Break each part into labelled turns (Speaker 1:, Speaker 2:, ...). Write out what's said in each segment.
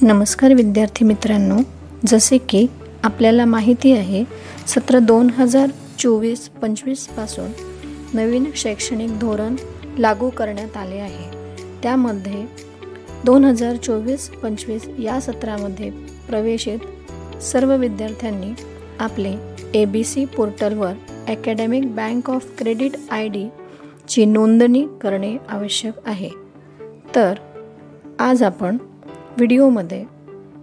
Speaker 1: नमस्कार विद्यार्थी मित्रांनो, जसे की आपल्याला माहिती आहे सत्र 2024-25 पासून नवीन शैक्षणिक धोरण लागू करण्यात आले आहे। त्यामध्ये 2024-25 या सत्रामध्ये प्रवेशित सर्व विद्यार्थ्यांनी आपले ABC पोर्टलवर academic bank of credit ID ची नोंदणी करणे आवश्यक आहे। तर आज आपण व्हिडिओमध्ये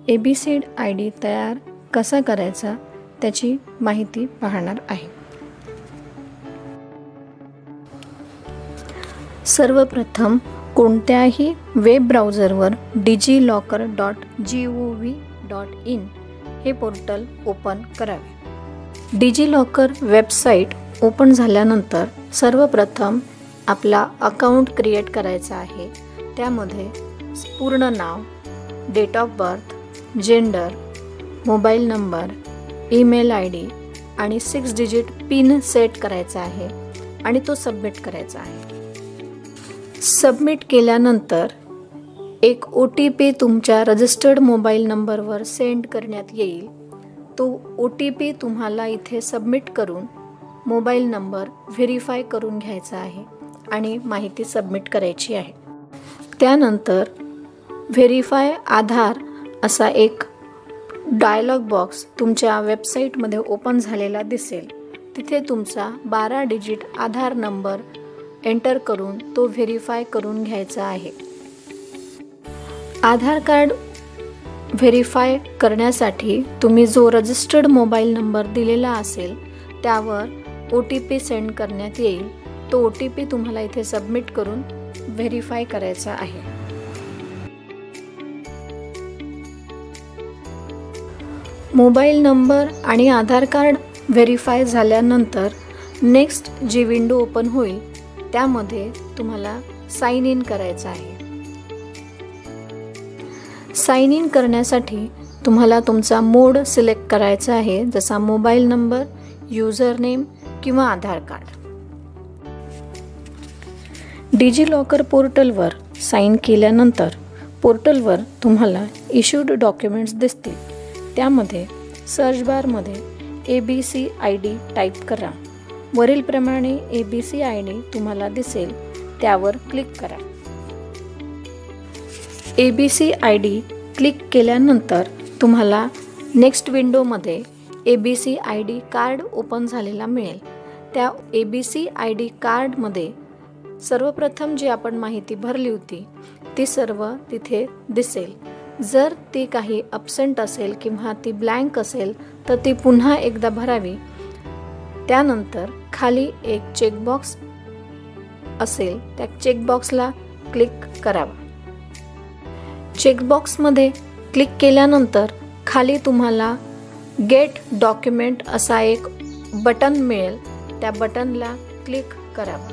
Speaker 1: ABCD ID तयार कसा करायचा त्याची माहिती पाहणार आहे। सर्वप्रथम कोणत्याही वेब ब्राउझरवर digillocker.gov.in हे पोर्टल ओपन करावे। डिजिलॉकर वेबसाईट ओपन झाल्यानंतर सर्वप्रथम आपला अकाउंट क्रिएट करायचा आहे। त्यामध्ये पूर्ण नाव, date of birth, gender, mobile number, email ID आणि 6 डिजिट पिन सेट करायचा आहे आणि तो सबमिट करायचा आहे। सबमिट केल्यानंतर एक OTP तुमच्या रजिस्टर्ड मोबाईल नंबरवर सेंड करण्यात येईल। तो OTP तुम्हाला इथे सबमिट करून मोबाईल नंबर व्हेरीफाय करून घ्यायचा आहे आणि माहिती सबमिट करायची आहे। त्यानंतर व्हेरीफाय आधार असा एक डायलॉग बॉक्स तुमच्या वेबसाईटमध्ये ओपन झालेला दिसेल। तिथे तुमचा 12 डिजिट आधार नंबर एंटर करून तो व्हेरीफाय करून घ्यायचा आहे। आधार कार्ड व्हेरीफाय करण्यासाठी तुम्ही जो रजिस्टर्ड मोबाईल नंबर दिलेला असेल त्यावर OTP सेंड करण्यात येईल। तो OTP तुम्हाला इथे सबमिट करून व्हेरीफाय करायचा आहे। मोबाईल नंबर आणि आधार कार्ड व्हेरीफाय झाल्यानंतर नेक्स्ट जी विंडो ओपन होईल त्यामध्ये तुम्हाला साइन इन करायचं आहे। साइन इन करण्यासाठी तुम्हाला तुमचा मोड सिलेक्ट करायचा आहे, जसा मोबाईल नंबर, यूजर नेम किंवा आधार कार्ड। डिजिलॉकर पोर्टलवर साइन केल्यानंतर पोर्टलवर तुम्हाला इश्यूड डॉक्युमेंट्स दिसतील। त्यामध्ये सर्च बारमध्ये ABCD टाईप करा। वरीलप्रमाणे ABCD तुम्हाला दिसेल, त्यावर क्लिक करा। ABCD क्लिक केल्यानंतर तुम्हाला नेक्स्ट विंडोमध्ये ABCD कार्ड ओपन झालेला मिळेल। त्या ABCD कार्डमध्ये सर्वप्रथम जी आपण माहिती भरली होती ती सर्व तिथे दिसेल। जर ती काही ॲब्सेंट असेल किंवा ती ब्लँक असेल तर ती पुन्हा एकदा भरावी। त्यानंतर खाली एक चेकबॉक्स असेल, त्या चेकबॉक्सला क्लिक करावा। चेकबॉक्समध्ये क्लिक केल्यानंतर खाली तुम्हाला गेट डॉक्युमेंट असा एक बटन मिळेल, त्या बटनला क्लिक करावा।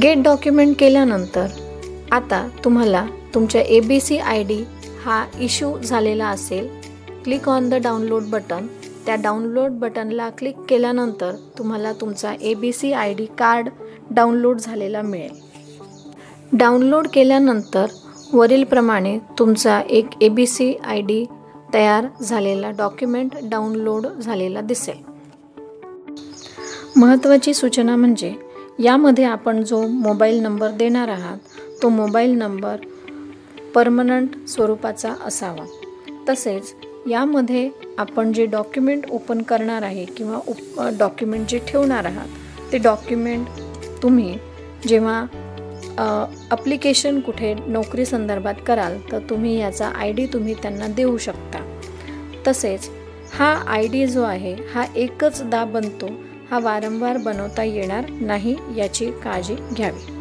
Speaker 1: गेट डॉक्युमेंट केल्यानंतर आता तुम्हाला तुमच्या ABCD हा इश्यू झालेला असेल। Click on the download button. त्या डाउनलोड बटनला क्लिक केल्यानंतर तुम्हाला तुमचा ABCD कार्ड डाउनलोड झालेला मिळेल। डाउनलोड केल्यानंतर वरीलप्रमाणे तुमचा एक ABCD तयार झालेला डॉक्युमेंट डाउनलोड झालेला दिसेल। महत्त्वाची सूचना म्हणजे यामध्ये आपण जो मोबाईल नंबर देणार आहात तो मोबाईल नंबर परमनंट स्वरूपाचा असावा। तसेच यामध्ये आपण जे डॉक्युमेंट ओपन करणार आहे किंवा डॉक्युमेंट जे ठेवणार आहात ते डॉक्युमेंट तुम्ही जेव्हा ॲप्लिकेशन कुठे नोकरी संदर्भात कराल तर तुम्ही याचा ID तुम्ही त्यांना देऊ शकता। तसेच हा ID जो आहे हा एकचदा बनतो, हा वारंवार बनवता येणार नाही, याची काळजी घ्यावी।